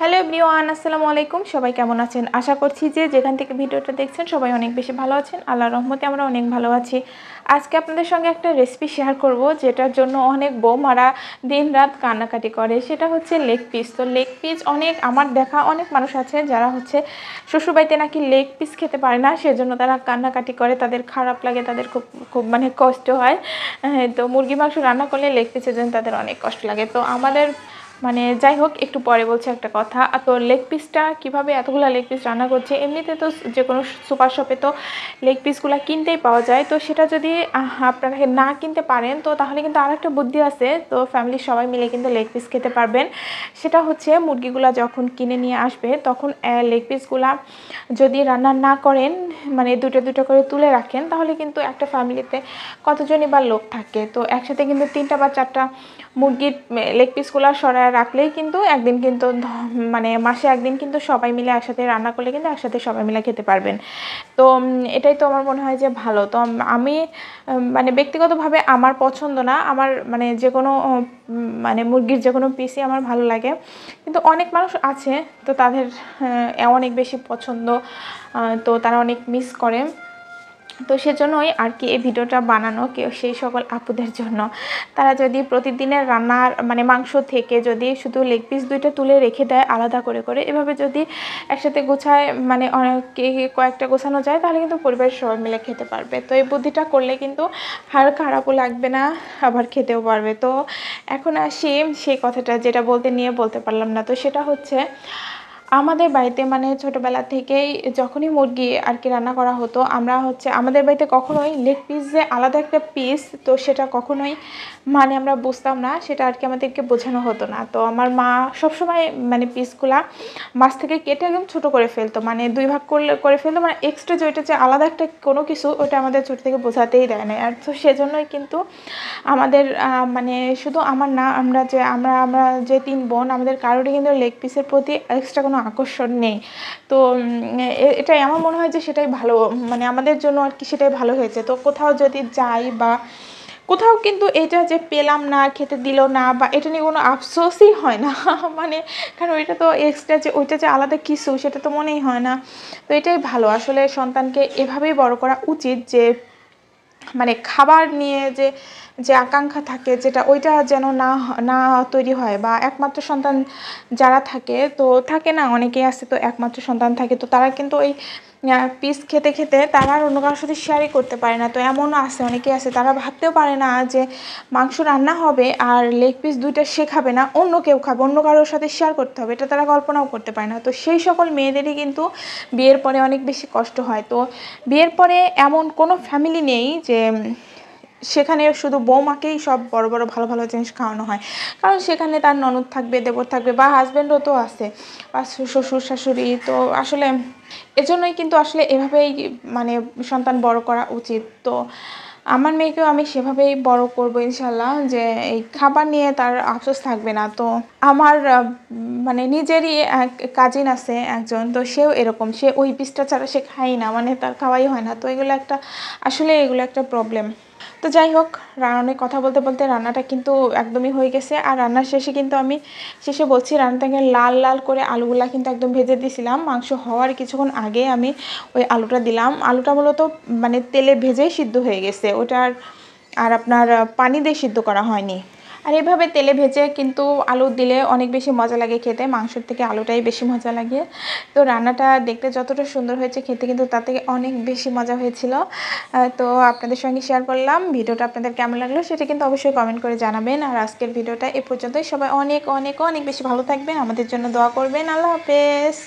Hello everyone, আসসালামু আলাইকুম। সবাই কেমন আছেন? আশা করছি যে যেখান থেকে ভিডিওটা দেখছেন সবাই অনেক বেশি ভালো আছেন। আল্লাহর রহমতে আমরা অনেক ভালো আছি। আজকে আপনাদের সঙ্গে একটা রেসিপি শেয়ার করব, যেটার জন্য অনেক বৌমারা দিন রাত কান্নাকাটি করে। সেটা হচ্ছে লেগ পিস। তো লেগ পিস আমার দেখা অনেক মানুষ আছে যারা হচ্ছে শ্বশুরবাড়িতে নাকি লেগ পিস খেতে পারে না, সেজন্য তারা কান্নাকাটি করে, তাদের খারাপ লাগে, তাদের খুব খুব কষ্ট হয়। তো মুরগি মাংস রান্না করলে লেগ পিসের জন্য তাদের অনেক কষ্ট লাগে। তো আমাদের যাই হোক, একটু পরে বলছি একটা কথা। তো লেগ পিসটা কীভাবে এতগুলো লেগ পিস রান্না করছে, এমনিতে তো যে কোনো সুপার শপে তো লেগ পিসগুলো কিনতেই পাওয়া যায়। তো সেটা যদি আপনারা না কিনতে পারেন, তো তাহলে কিন্তু আরেকটা বুদ্ধি আছে। তো ফ্যামিলির সবাই মিলে কিন্তু লেগ পিস খেতে পারবেন। সেটা হচ্ছে মুরগিগুলা যখন কিনে নিয়ে আসবে, তখন লেগ পিসগুলা যদি রান্না না করেন, দুটো দুটো করে তুলে রাখেন, তাহলে কিন্তু একটা ফ্যামিলিতে কতজনই বা লোক থাকে, তো একসাথে কিন্তু 3টা বা 4টা মুরগির লেগ পিসগুলো সরায় রাখলেই কিন্তু একদিন কিন্তু মাসে একদিন কিন্তু সবাই মিলে একসাথে রান্না করলে কিন্তু একসাথে সবাই মিলে খেতে পারবেন। তো এটাই তো আমার মনে হয় যে ভালো। তো আমি ব্যক্তিগতভাবে আমার পছন্দ না, আমার যে কোনো মুরগির যে কোনো পিসই আমার ভালো লাগে, কিন্তু অনেক মানুষ আছে তো তাদের অনেক বেশি পছন্দ, তো তারা অনেক মিস করে। তো সেজন্যই আর কি এই ভিডিওটা বানানো, সেই সকল আপুদের জন্য। তারা যদি প্রতিদিনের রান্নার মাংস থেকে যদি শুধু লেগ পিস 2টা তুলে রেখে দেয় আলাদা করে করে, এভাবে যদি একসাথে গোছায় কয়েকটা গোছানো যায়, তাহলে কিন্তু পরিবারের সবাই মিলে খেতে পারবে। তো এই বুদ্ধিটা করলে কিন্তু আর খারাপও লাগবে না, আবার খেতেও পারবে। তো এখন আসি সেই কথাটা যেটা বলতে পারলাম না। তো সেটা হচ্ছে আমাদের বাড়িতে ছোটোবেলা থেকেই যখনই মুরগি আর কি রান্না করা হতো, আমরা আমাদের বাড়িতে কখনোই লেগ পিস যে আলাদা একটা পিস, তো সেটা কখনোই আমরা বুঝতাম না, সেটা আর কি আমাদেরকে বোঝানো হতো না। তো আমার মা সবসময় পিসগুলা মাছ থেকে কেটে একদম ছোটো করে ফেলতো, 2 ভাগ করে ফেলতো, এক্সট্রা যেটা যে আলাদা একটা কোনো কিছু, ওটা আমাদের ছোটো থেকে বোঝাতেই দেয় না। আর তো সেজন্যই কিন্তু আমাদের শুধু আমার না, আমরা যে 3 বোন, আমাদের কারোরই কিন্তু লেগ পিসের প্রতি এক্সট্রা কোনো আকর্ষণ নেই। তো এটাই আমার মনে হয় যে সেটাই ভালো, আমাদের জন্য আর কি সেটাই ভালো হয়েছে। তো কোথাও যদি যাই বা কোথাও কিন্তু এটা যে পেলাম না, খেতে দিল না, বা এটা নিয়ে কোনো আফসোসই হয় না কারণ ওইটা তো এক্সট্রা যে ওইটা যে আলাদা কিছু, সেটা তো মনেই হয় না। তো এটাই ভালো। আসলে সন্তানকে এভাবেই বড় করা উচিত যে খাবার নিয়ে যে আকাঙ্ক্ষা থাকে, যেটা ওইটা যেন না তৈরি হয়। বা একমাত্র সন্তান যারা থাকে, তো থাকে না, অনেকেই আছে তো একমাত্র সন্তান থাকে, তো তারা কিন্তু ওই পিস খেতে খেতে তারা আর অন্য কারোর সাথে শেয়ারই করতে পারে না। তো এমনও আছে, অনেকেই আছে তারা ভাবতেও পারে না যে মাংস রান্না হবে আর লেগ পিস 2টা সে খাবে না, অন্য কেউ খাবে, অন্য কারোর সাথে শেয়ার করতে হবে, এটা তারা কল্পনাও করতে পারে না। তো সেই সকল মেয়েদেরই কিন্তু বিয়ের পরে অনেক বেশি কষ্ট হয়। তো বিয়ের পরে এমন কোনো ফ্যামিলি নেই যে সেখানে শুধু বৌমাকেই সব বড় বড় ভালো ভালো জিনিস খাওয়ানো হয়, কারণ সেখানে তার ননদ থাকবে, দেবর থাকবে, বা হাজব্যান্ডও তো আছে, বা শ্বশুর শাশুড়ি। তো আসলে এজন্যই কিন্তু আসলে এভাবেই সন্তান বড় করা উচিত। তো আমার মেয়েকেও আমি সেভাবেই বড় করব ইনশাল্লাহ, যে এই খাবার নিয়ে তার আফসোস থাকবে না। তো আমার নিজেরই এক কাজিন আছে একজন, তো সেও এরকম, সে ওই পিসটা ছাড়া সে খায় না, তার খাওয়াই হয় না। তো এগুলো একটা প্রবলেম। তো যাই হোক, রান্নার কথা বলতে বলতে রান্নাটা কিন্তু একদমই হয়ে গেছে। আর রান্নার শেষে কিন্তু আমি বলছি, রান্নাটাকে লাল লাল করে আলুগুলা কিন্তু একদম ভেজে দিয়েছিলাম। মাংস হওয়ার কিছুক্ষণ আগে আমি ওই আলুটা দিলাম। আলুটা মূলত তেলে ভেজেই সিদ্ধ হয়ে গেছে, ওটা আর আপনার পানি দিয়ে সিদ্ধ করা হয়নি। আর এভাবে তেলে ভেজে কিন্তু আলু দিলে অনেক বেশি মজা লাগে খেতে, মাংসের থেকে আলুটাই বেশি মজা লাগে। তো রান্নাটা দেখতে যতটা সুন্দর হয়েছে, খেতে কিন্তু তার থেকে অনেক বেশি মজা হয়েছিল। তো আপনাদের সঙ্গে শেয়ার করলাম। ভিডিওটা আপনাদের কেমন লাগলো সেটা কিন্তু অবশ্যই কমেন্ট করে জানাবেন। আর আজকের ভিডিওটা এ পর্যন্তই। সবাই অনেক অনেক অনেক বেশি ভালো থাকবেন, আমাদের জন্য দোয়া করবেন। আল্লাহ হাফেজ।